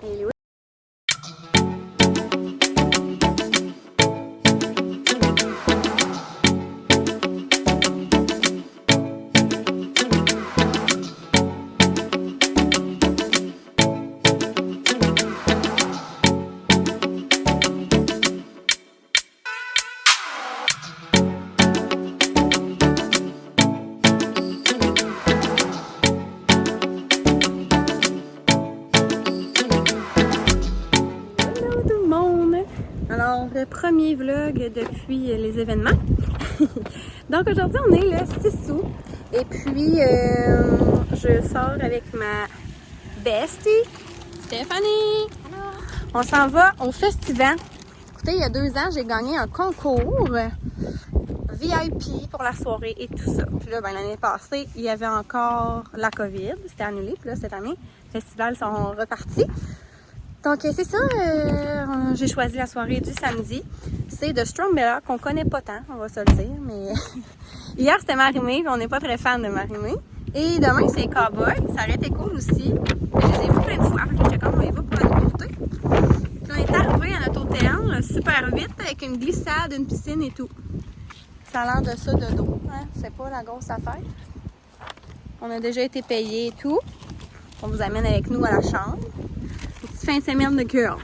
Il est où? Alors, le premier vlog depuis les événements. Donc aujourd'hui, on est le 6 août. Et puis, je sors avec ma bestie, Stéphanie. Alors, on s'en va au festival. Écoutez, il y a 2 ans, j'ai gagné un concours VIP pour la soirée et tout ça. Puis là, ben, l'année passée, il y avait encore la COVID. C'était annulé. Puis là, cette année, les festivals sont repartis. Donc, c'est ça, j'ai choisi la soirée du samedi. C'est de Strumbella, qu'on connaît pas tant, on va se le dire, mais hier, c'était Marie-Mé, puis on n'est pas très fan de Marie-Mé. Et demain, c'est Cowboy, ça aurait été cool aussi. Je les ai vus plein de fois, puis j'étais comme, on y va pour la nouveauté. Puis on est arrivé à notre hôtel super vite, avec une glissade, une piscine et tout. Ça a l'air de ça de dos, hein? C'est pas la grosse affaire. On a déjà été payé et tout. On vous amène avec nous à la chambre. Fin de semaine de girls.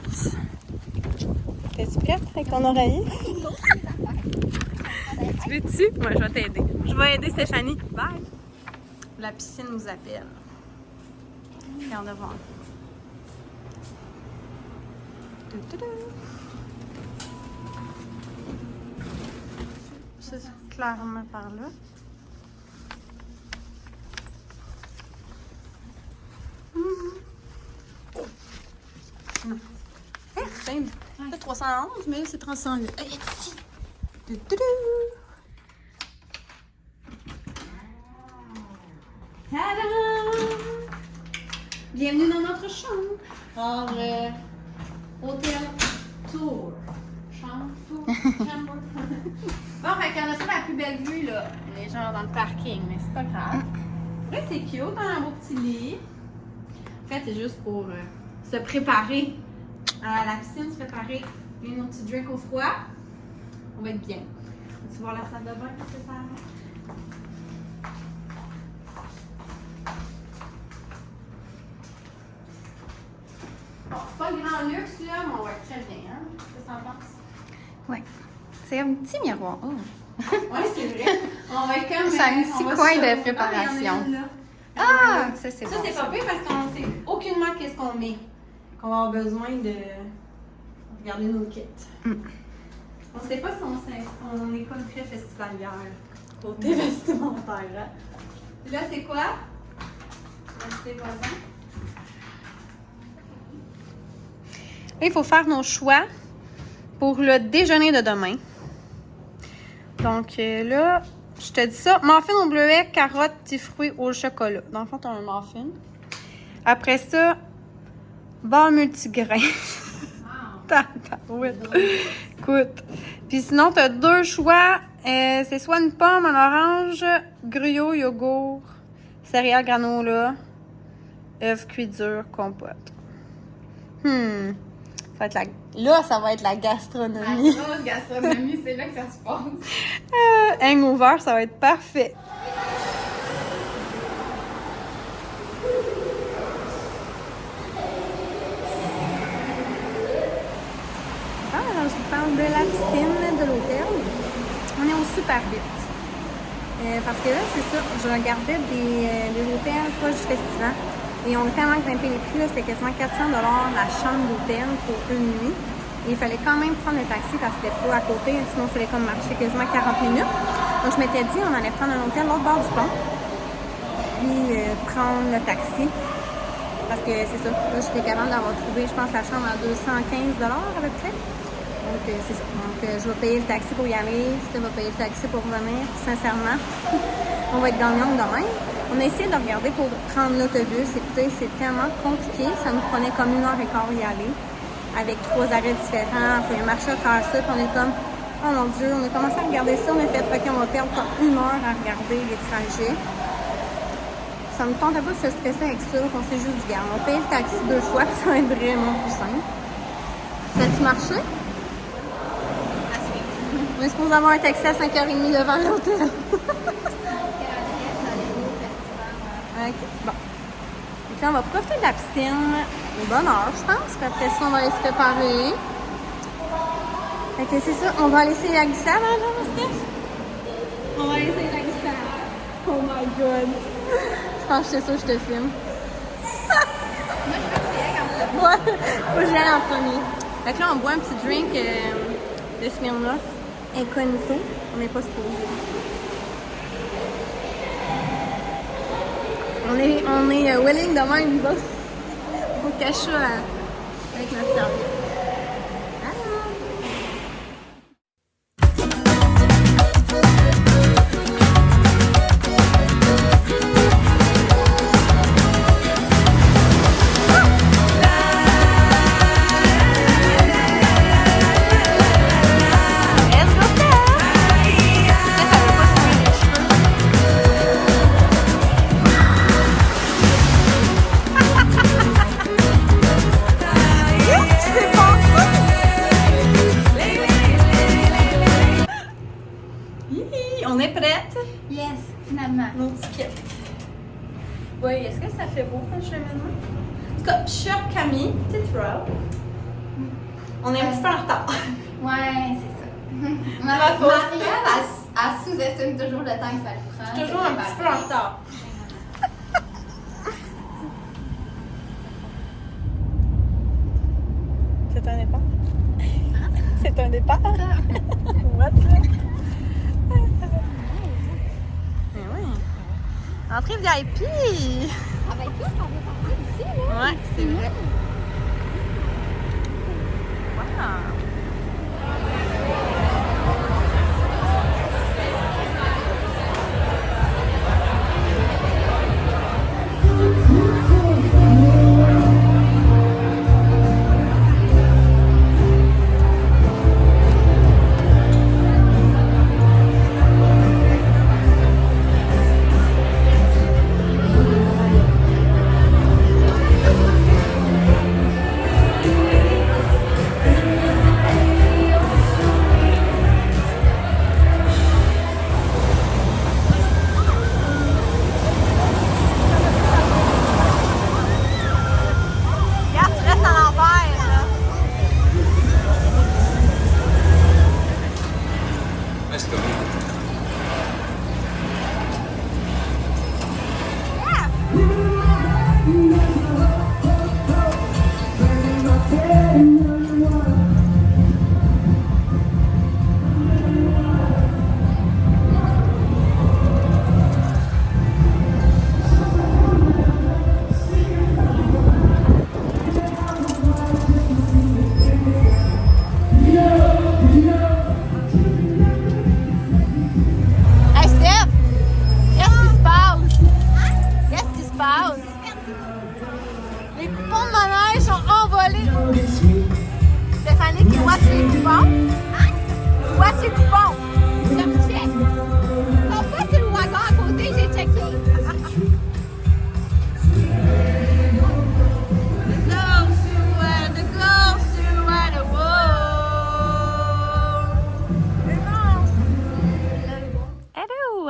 T'es-tu prête avec ton oreiller? Tu veux-tu? Moi, je vais t'aider. Je vais aider Stéphanie. Bye! La piscine nous appelle. Regarde devant. C'est clairement par là. Non. Hey, c'est 311, mais c'est 308. Hey, ici. Tadam! Bienvenue dans notre chambre. Alors, hôtel tour. Chambre tour. Chambre. Bon, fait qu'on a pas la plus belle vue, là. On est genre dans le parking, mais c'est pas grave. Là, c'est cute, on a un beau petit lit. En fait, c'est juste pour se préparer à la piscine, se préparer nos petits drinks au froid. On va être bien. Tu voir la salle de bain, qu'est-ce que ça a? Bon, c'est pas le grand luxe là, mais on va être très bien. Hein? Qu'est-ce que t'en penses? Oui. C'est un petit miroir. Oh. Oui, c'est vrai. On va être comme. C'est un petit coin de préparation. Ah, ça c'est bon. Ça, c'est pas pire parce qu'on sait aucunement qu'est-ce qu'on met. Qu'on va avoir besoin de regarder nos kits. On sait pas si on est comme très festivalière côté vestimentaire. Hein? Là, c'est quoi? Là, c'est voisin. Il faut faire nos choix pour le déjeuner de demain. Donc là, je te dis ça. Muffin au bleuet, carottes, petits fruits au chocolat. Dans le fond, tu as un muffin. Après ça, beurre multigrain. Oui. Écoute. Puis sinon, tu as 2 choix. C'est soit une pomme, un orange, gruyot, yogourt, céréales granola, œufs cuits durs, compote. Ça va être là, ça va être la gastronomie. La grosse gastronomie, c'est là que ça se passe. Hangover, ça va être parfait. Alors, je vous parle de la piscine de l'hôtel. On est au Super 8. Parce que là, c'est ça, je regardais des hôtels proches du festival. Et on a tellement grimpé les prix, c'était quasiment 400 $ la chambre d'hôtel pour une nuit. Et il fallait quand même prendre le taxi parce que c'était pas à côté, sinon il fallait comme marcher quasiment 40 minutes. Donc je m'étais dit, on allait prendre un hôtel l'autre bord du pont. Puis prendre le taxi. Parce que c'est ça, là j'étais capable d'avoir trouvé, je pense, la chambre à 215 $ à peu près. Donc c'est ça. Donc je vais payer le taxi pour y aller, je vais payer le taxi pour revenir, sincèrement. On va être gagnant demain. On a essayé de regarder pour prendre l'autobus. Écoutez, c'est tellement compliqué. Ça nous prenait comme 1h15 y aller, avec 3 arrêts différents. Il faut marcher à travers ça. Puis on est comme, oh mon Dieu, on a commencé à regarder ça. On a fait, OK, on va perdre comme 1 heure à regarder les trajets. ça me tentait pas de se stresser avec ça. On s'est juste dit, on paye le taxi 2 fois, ça va être vraiment plus simple. Ça a-tu marché? On est supposé avoir un taxi à 5h30 devant l'hôtel. Ok, bon. Donc là, on va profiter de la piscine au bonne heure, je pense. Puis après ça, on va aller se préparer. Fait que c'est ça, on va aller essayer la glissade, hein, Jean-Steph? On va aller essayer la glissade. Oh my god. Je pense que c'est ça, je te filme. Ouais, faut que j'y aille en premier. Fait que là, on boit un petit drink de Smirnoff incognito. On n'est pas supposé. On est willing de même, là. Faut cacher ça avec notre serviette. On est prête? Yes, finalement. Nos tickets. Oui, est-ce que ça fait beau quand je le mets demain? En tout cas, shop Camille, petite robe. On est un petit peu en retard. Ouais, c'est ça. Marie-Ève, elle sous-estime toujours le temps que ça lui prend. Je suis toujours un petit peu en retard. C'est un départ? C'est un départ? What? Mais oui. Entrée VIP! Ah ben écoute, on est parti d'ici, là. Ouais, c'est vrai. Wow!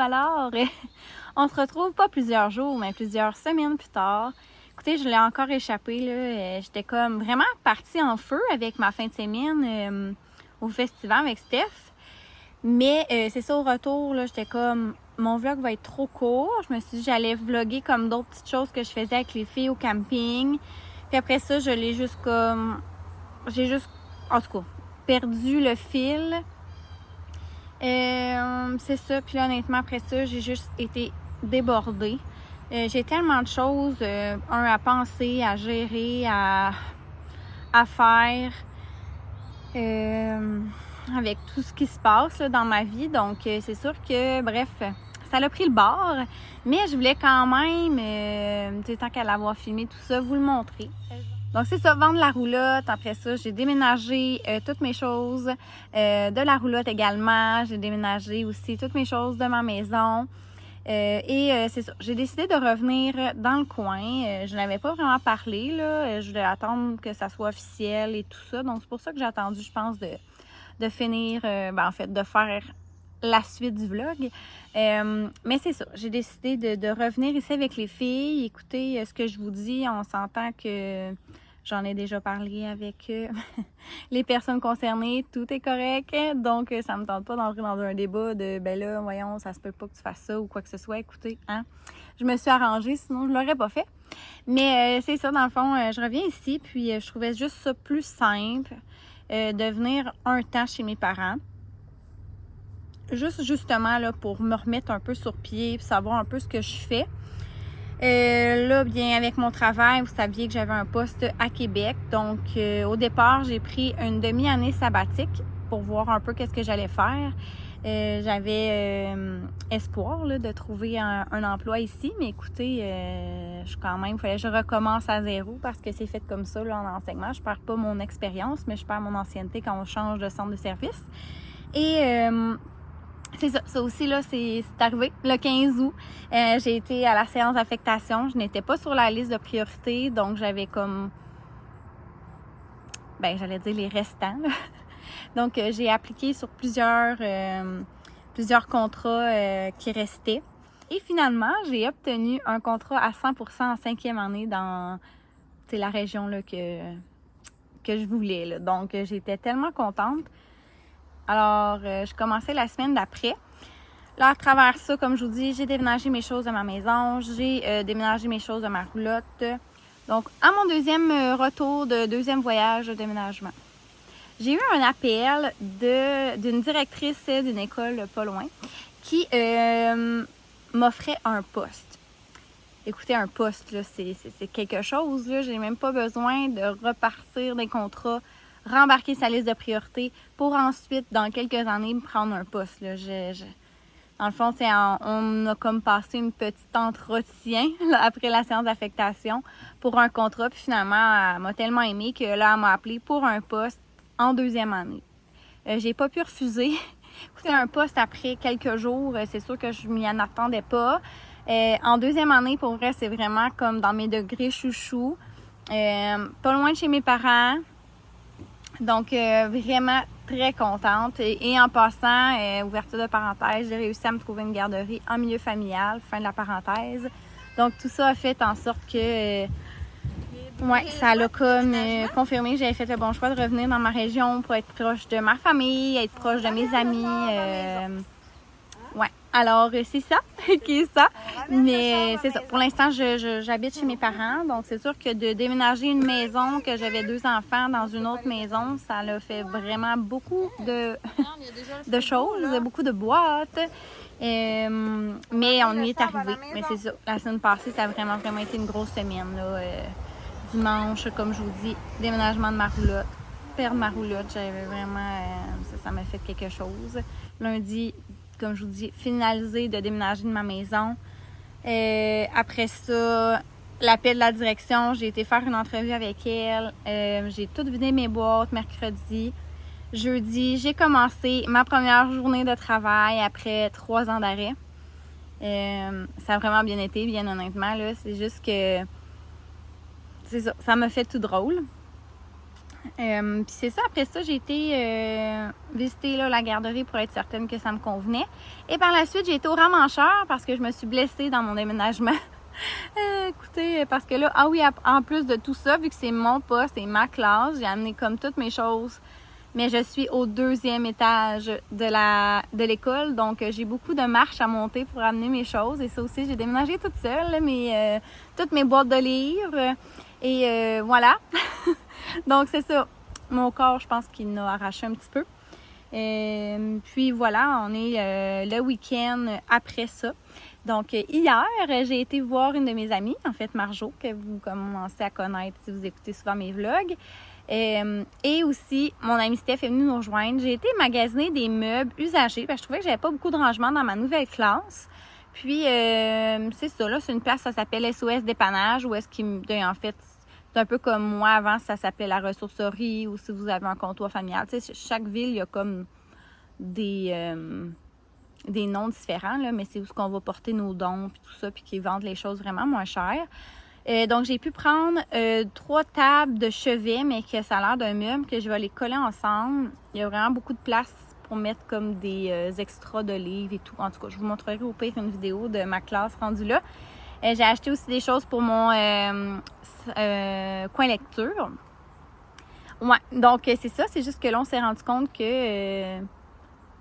Alors, on se retrouve pas plusieurs jours, mais plusieurs semaines plus tard. Écoutez, je l'ai encore échappé, là. J'étais comme vraiment partie en feu avec ma fin de semaine au festival avec Steph. Mais c'est ça, au retour, là, j'étais comme, mon vlog va être trop court. Je me suis dit que j'allais vlogger comme d'autres petites choses que je faisais avec les filles au camping. Puis après ça, je l'ai juste comme, en tout cas, perdu le fil. C'est ça, puis là, honnêtement, après ça, j'ai juste été débordée. J'ai tellement de choses, à penser, à gérer, à faire, avec tout ce qui se passe là, dans ma vie. Donc, c'est sûr que, bref, ça a pris le bord, mais je voulais quand même, tant qu'à l'avoir filmé, tout ça, vous le montrer. Donc, c'est ça, vendre la roulotte. Après ça, j'ai déménagé toutes mes choses de la roulotte également. J'ai déménagé aussi toutes mes choses de ma maison. C'est ça, j'ai décidé de revenir dans le coin. Je n'avais pas vraiment parlé, là. Je voulais attendre que ça soit officiel et tout ça. Donc, c'est pour ça que j'ai attendu, je pense, de finir, en fait, de faire la suite du vlog. Mais c'est ça, j'ai décidé de revenir ici avec les filles. Écoutez, ce que je vous dis, on s'entend que j'en ai déjà parlé avec les personnes concernées, tout est correct. Donc, ça me tente pas d'entrer dans un débat de « ben là, voyons, ça se peut pas que tu fasses ça » ou quoi que ce soit. Écoutez, hein, je me suis arrangée, sinon je l'aurais pas fait. Mais c'est ça, dans le fond, je reviens ici, puis je trouvais juste ça plus simple de venir un temps chez mes parents. Justement, là, pour me remettre un peu sur pied, puis savoir un peu ce que je fais. Là, bien, avec mon travail, vous saviez que j'avais un poste à Québec. Donc, au départ, j'ai pris une demi-année sabbatique pour voir un peu qu'est-ce que j'allais faire. J'avais espoir là, de trouver un emploi ici, mais écoutez, il fallait que je recommence à zéro parce que c'est fait comme ça là, en enseignement. Je perds pas mon expérience, mais je perds mon ancienneté quand on change de centre de service. Et c'est ça. Ça aussi, là, c'est arrivé le 15 août. J'ai été à la séance d'affectation. Je n'étais pas sur la liste de priorité, donc j'avais comme... j'allais dire les restants, là. Donc, j'ai appliqué sur plusieurs contrats qui restaient. Et finalement, j'ai obtenu un contrat à 100% en 5e année dans la région là, que je voulais. Là. Donc, j'étais tellement contente. Alors, je commençais la semaine d'après. Là, à travers ça, comme je vous dis, j'ai déménagé mes choses de ma maison. J'ai déménagé mes choses de ma roulotte. Donc, à mon deuxième voyage de déménagement, j'ai eu un appel d'une directrice d'une école pas loin qui m'offrait un poste. Écoutez, un poste, là, c'est quelque chose. Là. J'ai même pas besoin de repartir des contrats, rembarquer sa liste de priorité pour ensuite, dans quelques années, me prendre un poste. Là. Dans le fond, on a comme passé une petite entretien là, après la séance d'affectation pour un contrat. Puis finalement, elle m'a tellement aimée que là, elle m'a appelé pour un poste en 2e année. J'ai pas pu refuser. Écoutez, un poste après quelques jours, c'est sûr que je m'y en attendais pas. En 2e année, pour vrai, c'est vraiment comme dans mes degrés chouchou. Pas loin de chez mes parents. Donc, vraiment très contente. Et en passant, ouverture de parenthèse, j'ai réussi à me trouver une garderie en milieu familial, fin de la parenthèse. Donc, tout ça a fait en sorte que, ça l'a comme confirmé que j'avais fait le bon choix de revenir dans ma région pour être proche de ma famille, être proche de mes amis. Alors, c'est ça qui est ça. Mais c'est ça. Pour l'instant, j'habite chez mes parents. Donc, c'est sûr que de déménager une maison, que j'avais 2 enfants dans une autre maison, ça l'a fait vraiment beaucoup de choses, beaucoup de boîtes. Mais on y est arrivé. Mais c'est ça. La semaine passée, ça a vraiment été une grosse semaine. Là. Dimanche, comme je vous dis, déménagement de ma roulotte. Perdre ma roulotte, j'avais vraiment... ça m'a fait quelque chose. Lundi, comme je vous dis, finalisé de déménager de ma maison. Après ça, l'appel de la direction, j'ai été faire une entrevue avec elle. J'ai tout vidé mes boîtes mercredi. Jeudi, j'ai commencé ma première journée de travail après 3 ans d'arrêt. Ça a vraiment bien été, bien honnêtement. Là. C'est juste que... C'est ça, ça m'a fait tout drôle. Puis c'est ça, après ça, j'ai été visiter là, la garderie pour être certaine que ça me convenait. Et par la suite, j'ai été au ramancheur parce que je me suis blessée dans mon déménagement. Écoutez, parce que là, en plus de tout ça, vu que c'est mon poste et ma classe, j'ai amené comme toutes mes choses. Mais je suis au 2e étage de l'école, donc j'ai beaucoup de marches à monter pour amener mes choses. Et ça aussi, j'ai déménagé toute seule, toutes mes boîtes de livres. Et voilà. Donc, c'est ça. Mon corps, je pense qu'il l'a arraché un petit peu. Puis voilà, on est le week-end après ça. Donc, hier, j'ai été voir une de mes amies, en fait, Marjo, que vous commencez à connaître si vous écoutez souvent mes vlogs. Et aussi, mon amie Steph est venue nous rejoindre. J'ai été magasiner des meubles usagés parce que je trouvais que j'avais pas beaucoup de rangement dans ma nouvelle classe. Puis, c'est ça, là, c'est une place, ça s'appelle SOS Dépannage, où est-ce en fait, c'est un peu comme moi, avant, ça s'appelait la ressourcerie, ou si vous avez un comptoir familial. Tu sais, chaque ville, il y a comme des des noms différents, là, mais c'est où qu'on va porter nos dons, puis tout ça, puis qu'ils vendent les choses vraiment moins chères. Donc, j'ai pu prendre 3 tables de chevet, mais que ça a l'air d'un meuble, que je vais les coller ensemble. Il y a vraiment beaucoup de place pour mettre comme des extras de livres et tout. En tout cas, je vous montrerai au pire une vidéo de ma classe rendue là. J'ai acheté aussi des choses pour mon coin lecture. Ouais, donc c'est ça. C'est juste que là, on s'est rendu compte que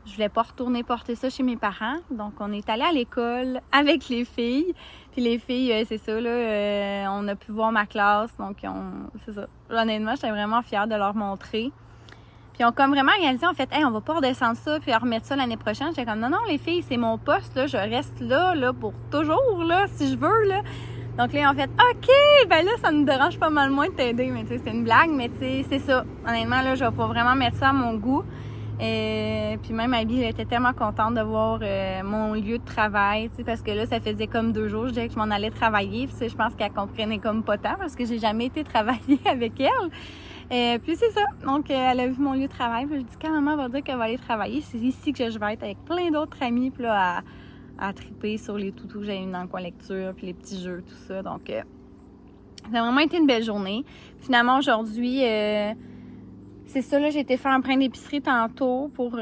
je voulais pas retourner porter ça chez mes parents. Donc, on est allé à l'école avec les filles. Puis les filles, c'est ça, là, on a pu voir ma classe. Donc, c'est ça. Honnêtement, j'étais vraiment fière de leur montrer. Puis, ils ont comme vraiment réalisé, en fait, hey, on va pas redescendre ça puis remettre ça l'année prochaine. J'étais comme, non, non, les filles, c'est mon poste, là. Je reste là, pour toujours, là, si je veux, là. Donc là, ils ont fait, OK, ben là, ça nous dérange pas mal moins de t'aider. Mais tu sais, c'est une blague, mais tu sais, c'est ça. Honnêtement, là, je vais pas vraiment mettre ça à mon goût. Puis même Abby était tellement contente de voir mon lieu de travail, tu sais, parce que là, ça faisait comme 2 jours, je disais que je m'en allais travailler. Puis je pense qu'elle comprenait comme pas tant parce que j'ai jamais été travailler avec elle. Puis c'est ça. Donc, elle a vu mon lieu de travail. Puis je dis, quand maman va dire qu'elle va aller travailler, c'est ici que je vais être avec plein d'autres amis. Puis là, à triper sur les toutous que j'ai eu dans le coin lecture, puis les petits jeux, tout ça. Donc, ça a vraiment été une belle journée. Finalement, aujourd'hui, c'est ça, là, j'ai été faire un brin d'épicerie tantôt pour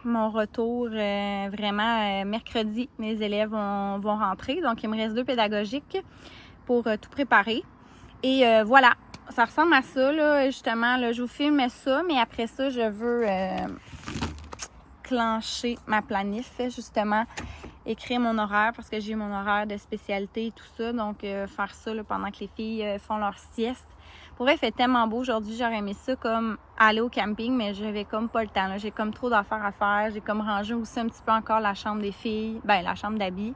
mon retour vraiment mercredi. Mes élèves vont rentrer, donc il me reste 2 pédagogiques pour tout préparer. Et voilà, ça ressemble à ça, là, justement, là, je vous filme ça, mais après ça, je veux clencher ma planif, justement, écrire mon horaire parce que j'ai mon horaire de spécialité et tout ça, donc faire ça là, pendant que les filles font leur sieste. Pour vrai, il fait tellement beau aujourd'hui, j'aurais aimé ça comme aller au camping, mais j'avais comme pas le temps. J'ai comme trop d'affaires à faire. J'ai comme rangé aussi un petit peu encore la chambre des filles, ben la chambre d'Abby.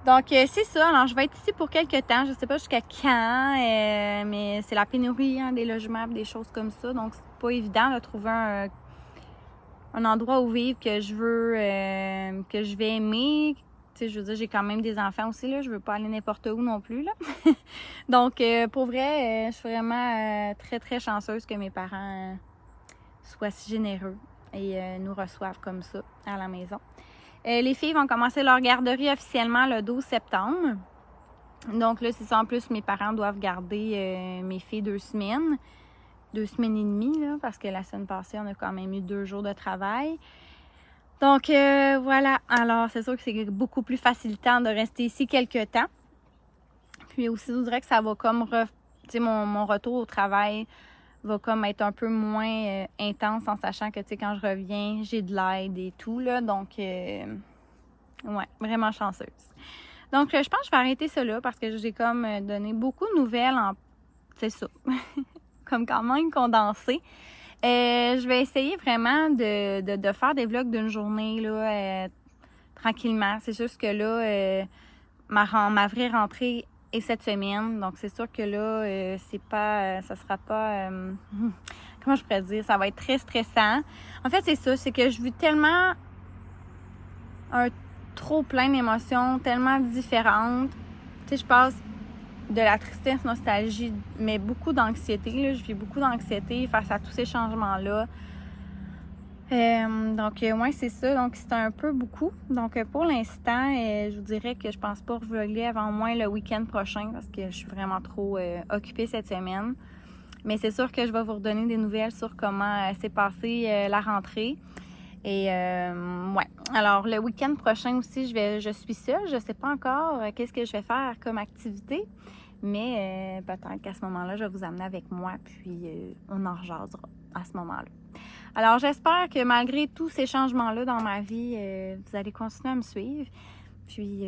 Donc, c'est ça. Alors, je vais être ici pour quelques temps. Je sais pas jusqu'à quand, mais c'est la pénurie des logements, des choses comme ça. Donc, c'est pas évident de trouver un endroit où vivre que je veux, que je vais aimer. Tu sais, je veux dire, j'ai quand même des enfants aussi, là. Je veux pas aller n'importe où non plus, là. Donc, pour vrai, je suis vraiment très, très chanceuse que mes parents soient si généreux et nous reçoivent comme ça à la maison. Les filles vont commencer leur garderie officiellement le 12 septembre. Donc là, c'est ça. En plus, mes parents doivent garder mes filles 2 semaines. 2 semaines et demie, là, parce que la semaine passée, on a quand même eu 2 jours de travail. Donc, voilà. Alors, c'est sûr que c'est beaucoup plus facilitant de rester ici quelques temps. Puis aussi, je dirais que ça va comme... Tu sais, mon retour au travail va comme être un peu moins intense en sachant que, tu sais, quand je reviens, j'ai de l'aide et tout, là. Donc, ouais, vraiment chanceuse. Donc, je pense que je vais arrêter ça là parce que j'ai comme donné beaucoup de nouvelles en... C'est ça. Comme quand même condensé. Je vais essayer vraiment de faire des vlogs d'une journée là, tranquillement. C'est juste que là, ma vraie rentrée est cette semaine. Donc, c'est sûr que là, c'est pas, ça sera pas... comment je pourrais dire? Ça va être très stressant. En fait, c'est ça. C'est que je vis tellement un trop plein d'émotions, tellement différentes. Tu sais, je passe de la tristesse, nostalgie, mais beaucoup d'anxiété. Là. Je vis beaucoup d'anxiété face à tous ces changements-là. Donc, ouais, c'est ça. Donc, c'est un peu beaucoup. Donc, pour l'instant, je vous dirais que je pense pas revlogger avant au moins le week-end prochain parce que je suis vraiment trop occupée cette semaine. Mais c'est sûr que je vais vous redonner des nouvelles sur comment s'est passée la rentrée. Et ouais. Alors, le week-end prochain aussi, je suis seule. Je sais pas encore qu'est-ce que je vais faire comme activité. Mais peut-être qu'à ce moment-là, je vais vous amener avec moi. Puis, on en rejasera à ce moment-là. Alors, j'espère que malgré tous ces changements-là dans ma vie, vous allez continuer à me suivre. Puis,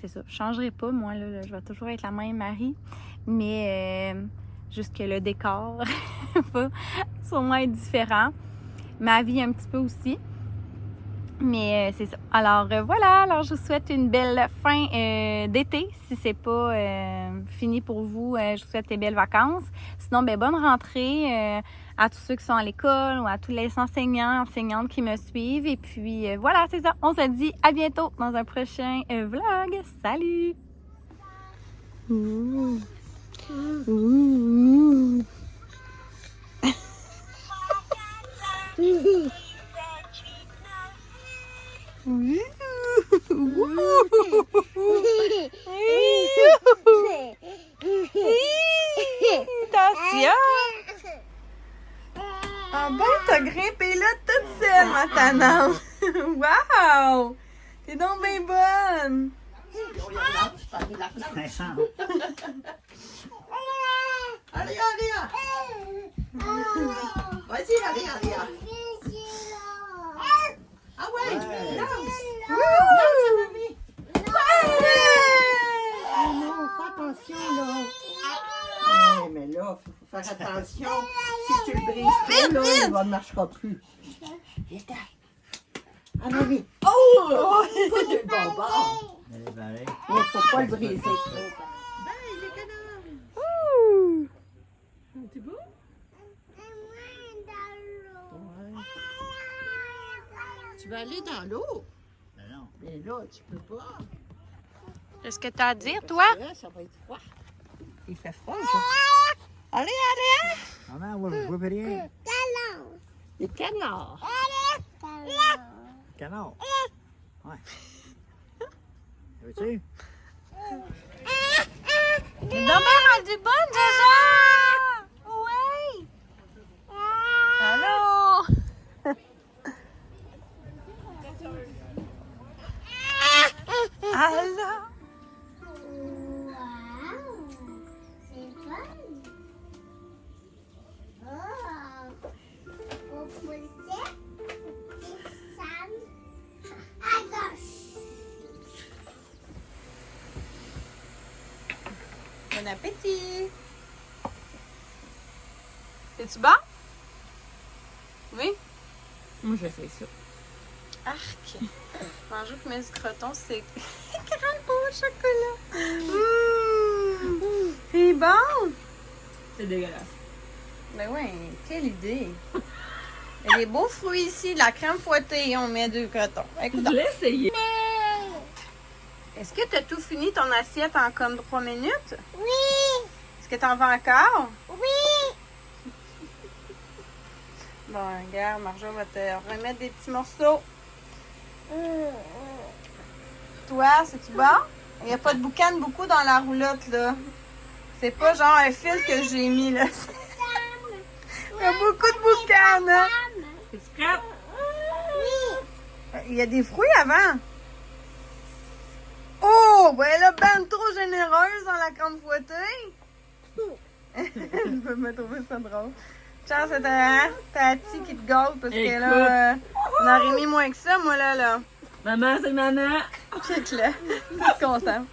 c'est ça. Je ne changerai pas, moi. Là, je vais toujours être la même Marie. Mais juste que le décor va sûrement être différent. Ma vie un petit peu aussi. Mais c'est ça. Alors voilà, alors je vous souhaite une belle fin d'été. Si c'est pas fini pour vous, je vous souhaite des belles vacances. Sinon, ben bonne rentrée à tous ceux qui sont à l'école ou à tous les enseignants, enseignantes qui me suivent. Et puis voilà, c'est ça. On se dit à bientôt dans un prochain vlog. Salut! Ouh. Ouh. Attention! Ah ben, t'as grimpé là toute seule, ma tanante! Wow! T'es donc bien bonne! Allez, allez! Vas-y, allez, allez! Ah ouais! Lance! Lance, mamie! Oh non, fais attention, là! Ouais, mais là, il faut faire attention. Si tu le brises trop, là, il ne marchera plus. Vite! Allez, vite! Oh! Pas de bord! Allez, ben, allez. Il ne faut pas le briser trop. Ouh! C'est beau? Tu vas aller dans l'eau? Ben non. Mais là, tu peux pas. Qu'est-ce que t'as à dire, toi? Là, ça va être froid. Il fait froid, ça. Allez, allez! Maman, je vois rien. Les canards. Canard. Ouais. Veux-tu? T'es donc bien rendu bonne, Jaja! Oui! Allô? Allô? C'est fun. Oh. Au poulet, Sam. À gauche. Bon appétit! Es-tu bon? Oui? Moi, je fais ça. Arc! Manger pour mes crotons, c'est crème au chocolat! C'est bon! C'est dégueulasse. Ben ouais, quelle idée! Il y a des beaux fruits ici, de la crème fouettée, on met 2 crotons. Écoute, Je l'ai essayé. est-ce que tu as tout fini ton assiette en comme 3 minutes? Oui. Est-ce que tu en veux encore? Oui. Bon, regarde, Marjo va te remettre des petits morceaux. Toi, c'est-tu bon? Il n'y a pas de boucan beaucoup dans la roulotte, là. C'est pas genre un fil que j'ai mis, là. Il y a beaucoup de boucan, hein? C'est prêt? Il y a des fruits avant. Oh, ben elle est ben trop généreuse dans la crème fouettée. Je peux me trouver ça drôle. Chance, c'est Tati qui te gâte parce que là, on aurait mis moins que ça, moi, là. Maman, c'est maman. Check là. Je suis contente.